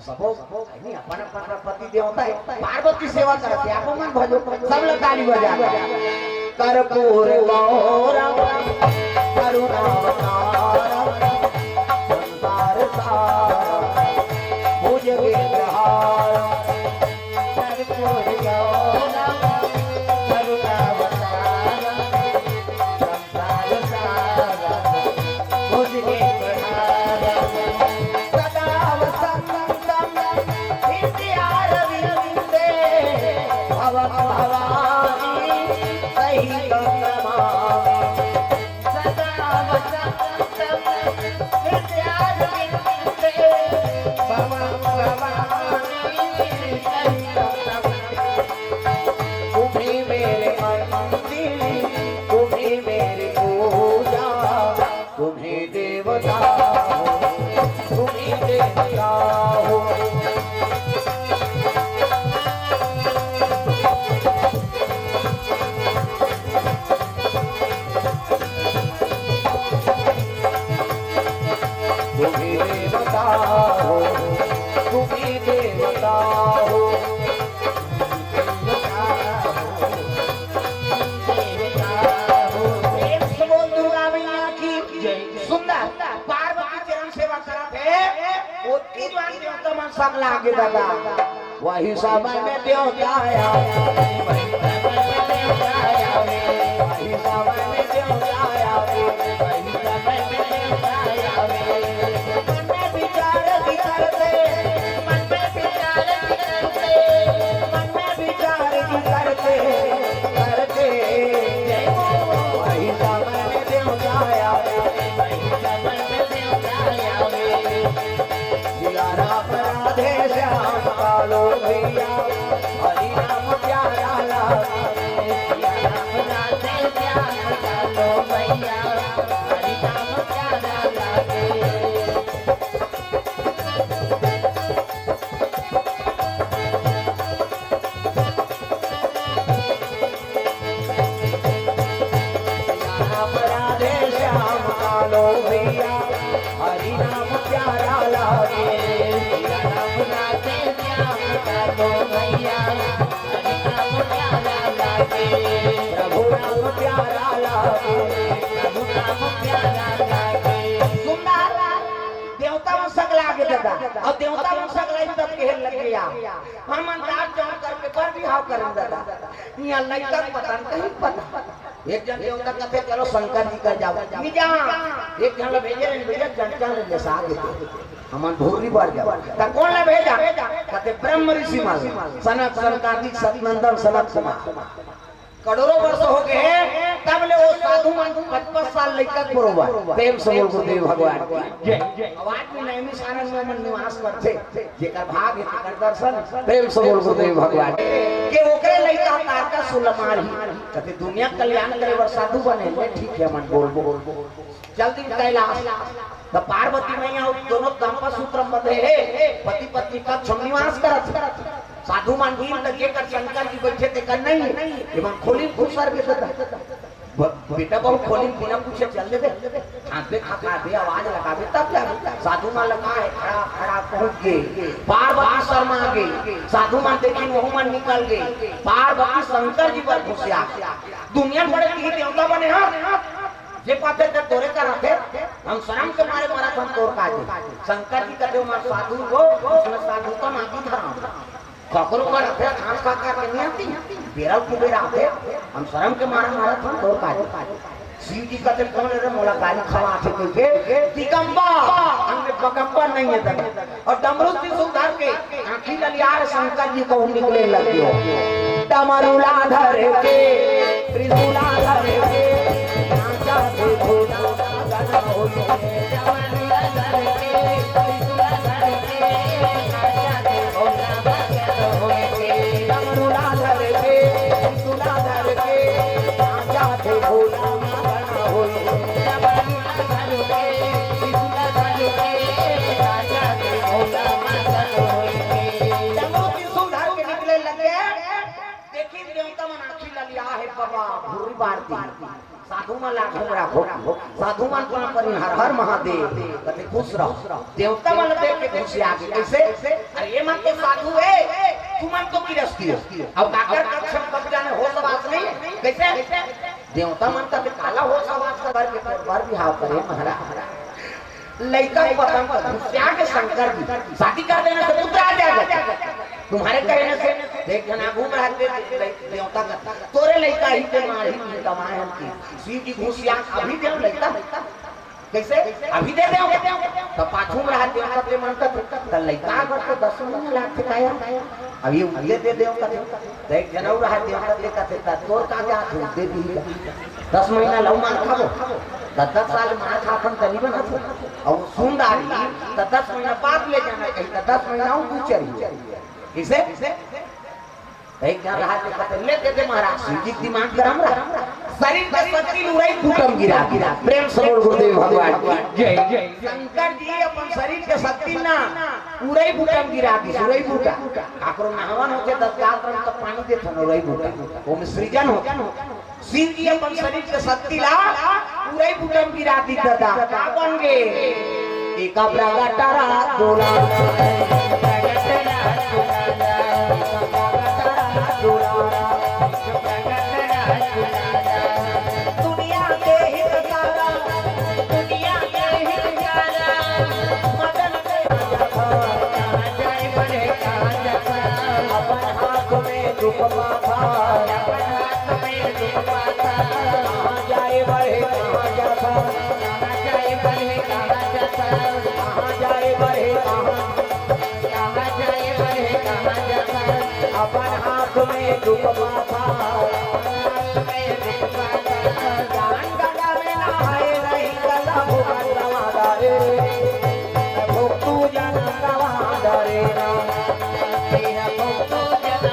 सबो नहीं अपन अपन पति देवता है पार्वती सेवा करते आप मन भजो सब लोग ताली बजा कर्पूर गौरम करुणावतारम संसार सारम भुज विग्रहारम कर्पूर गौरम करुणावतारम संसार सारम भुज विग्रहारम सदा वसंतम विद्यारविंदे भवक भवानी सहितं नमामि सदा वसंतम विद्यारविंदे भवक भवानी सहितं नमामि तुम्ही मेरे मंदिर तुम्ही मेरी पूजा तुम्ही देवता हो तुम्ही देवता हो तुम्ही देवता हो तुम्ही देवता हो सुंदर पार्वती चरण सेवा करा थे उसकी जो देवता मन सब लागे दादा वही समय में देवता आया वही समय में देवता आया वही समय में देवता आया वही समय में देवता आया मन में विचार करते मन में विचार करते मन में विचार करते करते वही समय में देवता आया राधे श्याम कालो भैया हरि नाम प्यारा लागे राधे श्याम कालो भैया हरि नाम प्यारा लागे राधे श्याम कालो भैया हरि नाम प्यारा लागे तो भैया हरि नाम प्यारा लागे प्रभु नाम प्यारा लागे प्रभु नाम प्यारा लागे सुंदर देवता में सग लागे दादा और देवता में सग लाई तब कहल लग गया हम अंदाज जान करके पर भी हाव करें दादा यहाँ लड़का पता नहीं पता एक जन देवता कहते चलो शंकर जी का जाओ नहीं जा एक जन भेजे जन ले साथ हमन भूरी बार जा त कौन ले भेजा कहते ब्रह्म ऋषि माल सनक सनकादिक सतनंदन सनक कुमार करोड़ों वर्ष हो गए तब ले वो साधु मन 55 साल लेकर बरोबर प्रेम से बोल गुरुदेव भगवान की जय आवाज में नैमिष आनंद में मन निवास करते जेकर भाग है जेकर दर्शन प्रेम से बोल गुरुदेव भगवान के ओकरे लइका तारका सुलमारी कहते दुनिया कल्याण करे वर साधु बने ले ठीक है मन बोल बोल जल्दी कैलाश तो पार्वती मैया दोनों दाम्पत्य सूत्र बंधे पति पत्नी का निवास करत साधु मान भीम लगे कर शंकर जी बैठे थे कर नहीं एवं खोली भूसर भी बेटा बहु खोली बिना पूछे चल दे हाथ पे खा दे आवाज लगा दे तब क्या साधु मान लगा है खड़ा खड़ा पहुंच गए पार्वती शर्मा गई साधु मान देखी वह मन निकल गई पार्वती शंकर जी पर घुसिया दुनिया बड़े की देवता बने हाँ जे पाते ते तोरे का रखे हम शर्म के मारे मारा हम तोर का शंकर जी कहते हो साधु को उसने साधु का माटी धरा ककरो का रखे खान खा के नहीं आती बेरा को बेरा आते हम शर्म के मारे मारा हम तोर का शिव जी कहते कौन रे मोला गाली खवा थे के दिगंबर हमने बगंबर नहीं है तक और डमरू से सुधार के आंखी ललियार शंकर जी को निकले लगे हो डमरूला धर के त्रिशूला धर के बाबा भूरी बारती साधु मन लाख राखो साधु मन को पर हर हर महादेव कहते खुश रहो देवता मन देख के खुशी आ गई कैसे अरे ये मन तो साधु है तू मन तो गिरस्ती हो अब काकर कक्षम कब जाने हो सवास नहीं कैसे देवता मन का काला हो सवास कर के पर भी हाव करे महाराज लड़का पसंद कर के शंकर जी शादी कर देने से पुत्र आ जाएगा तुम्हारे कहने से देख जना घूम रहा देवता का तोरे लड़का ही के मार ही कमाए हम की शिव जी घुसिया अभी दे लड़का कैसे अभी दे दे तो पाछू में रहा देवता के मन का लड़का अगर तो 10 महीना लाख काया अभी उले दे देवता देख जना रहा देवता देखा थे तोर का जा दे दी 10 महीना लव मार खाबो 10 साल मार खापन तनी बना और सुंदरी 10 महीना बाद ले जाना कहीं 10 महीना ऊ चली किसे एक क्या रहा ले दे महाराज शिव जी दिमाग गरम रहा शरीर का शक्ति उड़ाई फूटम गिरा प्रेम सरोवर गुरुदेव भगवान जय जय शंकर जी अपन शरीर के शक्ति ना उड़ाई फूटम गिरा की उड़ाई फूटा आकरो नहवन होते 10 गात्र में तो पानी दे थन उड़ाई फूटा वो में सृजन होता शिव जी अपन शरीर के शक्ति ला उड़ाई फूटम गिरा दी दादा का बन गे एक प्रगटारा डोला अपन हाथ में दुख पाता जान गला में नहाए नहीं गला भूखा रे भूखू जन गवा रे ना भूखू जन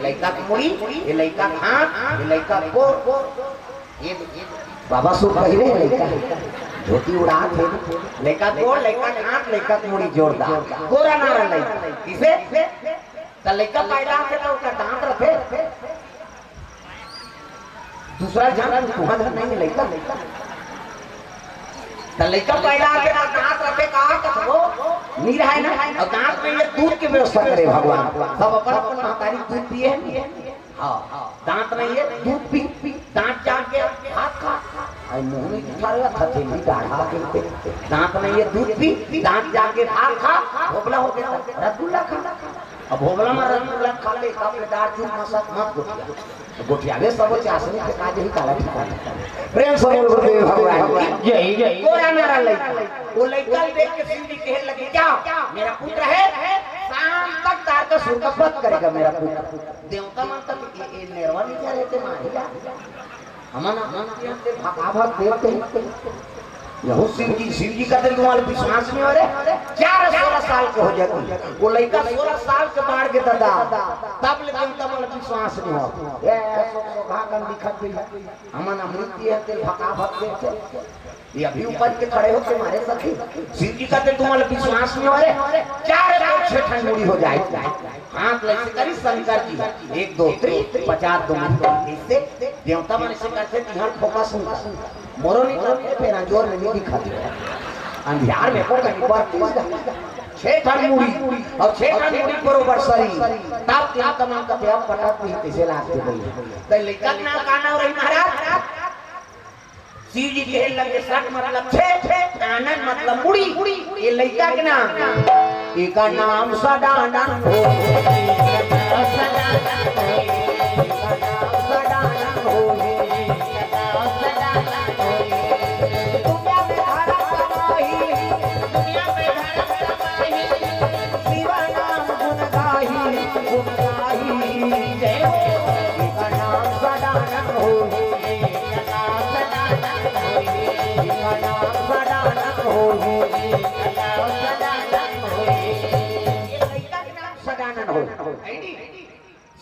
लड़का मुड़ी ये लड़का हाथ ये लड़का को ये बाबा सो कह रहे लड़का धोती उड़ा थे लड़का को लड़का हाथ लड़का मुड़ी जोरदार गोरा नारा लड़का किसे तो लड़का पैदा से तो उसका दांत रखे दूसरा जान तुम्हारा नहीं लड़का तो लड़का पैदा के दांत रखे कहा तो नीर है ना और दांत में ये दूध की व्यवस्था करे भगवान सब अपन अपन महतारी दूध पिए हाँ दांत में ये दूध पी दांत जाके हाथ खा और मुंह में उठा रहा था थेली दाढ़ा के दांत में ये दूध पी दांत जाके हाथ खा भोगला हो गया रसगुल्ला खा अब भोगला में रसगुल्ला खा ले काफी दाढ़ चूर मसक मत गोठिया वे सब चासनी के काज ही काला ठिकाना प्रेम सरोवर गुरुदेव भगवान जय जय गोरा नारा लड़का वो लड़का देख के शिव जी कहने लगे क्या मेरा पुत्र है शाम तक तार का सुर का पत करेगा मेरा पुत्र देवता मन तक ये निर्वा नहीं क्या रहते मारेगा हमना ते भगा भग देवते यहो शिव जी का दिल तुम्हारे विश्वास में हो रहे 16 साल के हो जाते वो लड़का 16 साल के बाढ़ के दादा तब ले देवता मन विश्वास नहीं हो ये भागन दिखत भी हमना मृत्यु है ते भगा भग देवते ये अभी ऊपर के खड़े होके मारे सखी शिव जी का दिल तुम्हारे विश्वास में हो रहे 4 ठंड मुड़ी हो जाए हाथ लगे करी शंकर जी 1 2 3 50 2 इससे देवता मन से करते ध्यान फोकस मोरो नहीं करते फिर जोर में नहीं दिखाती अंधियार में को कहीं पर 6 ठंड मुड़ी और 6 ठंड मुड़ी बरोबर शरीर तब देवता मन का देव पटक भी कैसे लागते गई तो लेकर ना काना रही महाराज शिव जी कहने लगे सट मतलब 6 आनंद मतलब मुड़ी ये लड़का के नाम एक नाम सदानंद हो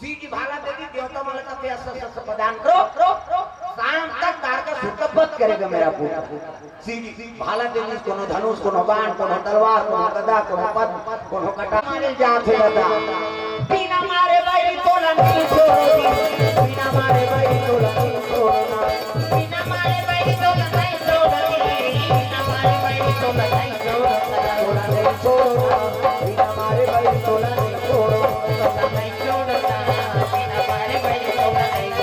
सी की भाला दे दी देवता मन का ऐसा प्रदान करो शाम तक तार का सुतबत करेगा मेरा पूरा सी की भाला दे दी कोनो धनुष कोनो बाण कोनो तलवार कोनो गदा कोनो पद्म कोनो कटा मारे जाते लगा बिना मारे भाई तो नहीं छोड़ो बिना मारे भाई तो नहीं छोड़ना बिना मारे भाई तो नहीं छोड़ो बिना मारे भाई तो नहीं छोड़ो नहीं छोड़ो बिना मारे भाई तो नहीं छोड़ो नहीं छोड़ना बिना मारे भाई तो नहीं छोड़ो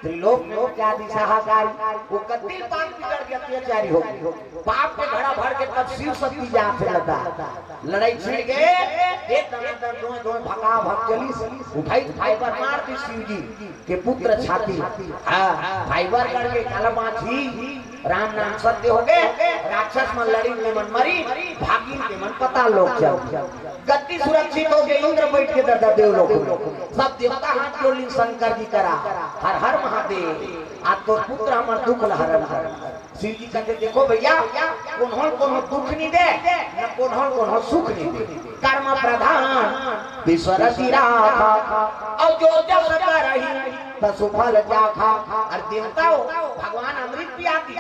त्रिलोक लोक आदि सहाकारी वो कतिल पाप बिगड़ के अत्याचारी हो पाप के घड़ा भर के तब शिव शक्ति जहाँ से लगा लड़ाई छिड़ गए एक दो भगा भग चली उठाई फाइबर मार दी शिव जी के पुत्र छाती हाँ फाइबर करके कालामाछी राम नाम सत्य हो गए राक्षस मन लड़ी में मन मरी भागी के मन पता लोग चल गद्दी सुरक्षित हो गए इंद्र बैठ के दर्द देव लोग सब देवता हाथ जोड़ शंकर जी करा हर हर महादेव आज तो पुत्र हमार दुख हरण शिव जी कहते देखो भैया कौन दुख नहीं दे न कौन सुख नहीं दे कर्म प्रधान विश्वर राखा और जो जब रही सुफल जाखा और देवताओं भगवान अमृत पियाती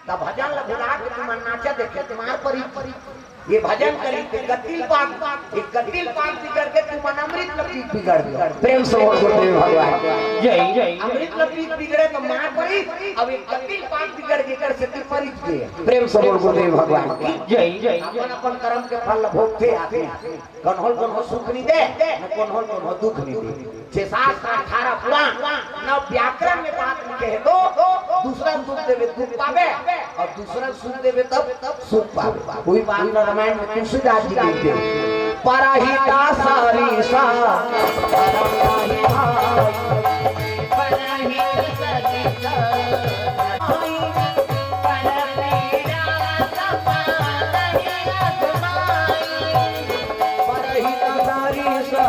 तब भजन लगा के तुम नाचा देखे तुम्हार परी ये भजन करी गतिल पाक एक गतिल पाक बिगड़ के तुम अमृत लपीत बिगड़ गया प्रेम से बोल गुरुदेव भगवान जय जय अमृत लपीत बिगड़े तो मां परी अब एक गतिल पाक बिगड़ के कर से परी गए प्रेम से बोल गुरुदेव भगवान जय जय अपन कर्म के फल भोगते आते कौन सुख नहीं दे न कौन दुख नहीं दे 6-7-18 पुराण न व्याकरण में बात कहे तो दूसरा सुख देवे दुख पावे और दूसरा सुख देवे तब सुख पावे कोई बात रामायण में तुलसीदास जी कहते हैं पराहिता सारी सा पराही भाई पराहिता सारी सा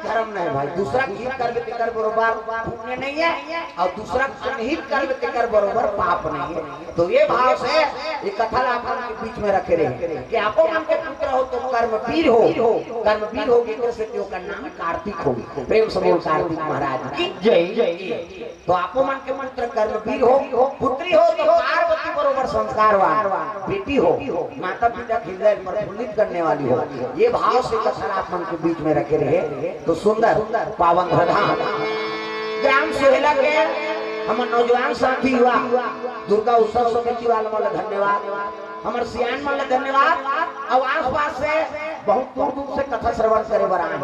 धर्म नहीं भाई दूसरा हित कर्म तेकर बरोबर पुण्य नहीं है और दूसरा अनहित कर्म तेकर बरोबर पाप नहीं है तो ये भाव से ये कथा अपन के बीच में रखे रहे कि आपो मन के पुत्र हो तो कर्मवीर हो के से त्यो का नाम कार्तिक हो प्रेम से बोल कार्तिक महाराज की जय जय तो आपो मन के पुत्र कर्मवीर हो पुत्री हो तो पार्वती बरोबर संस्कारवान बेटी हो माता पिता के हृदय प्रफुल्लित करने वाली हो ये भाव से कथा अपन के बीच में रखे रहे तो सुंदर पावन प्रधान ग्राम सोहेला के हमर नौजवान साथी हुआ दुर्गा उत्सव समिति वाला वाला धन्यवाद हमर सियान वाला धन्यवाद और आस पास से बहुत दूर से कथा श्रवण करे बर आए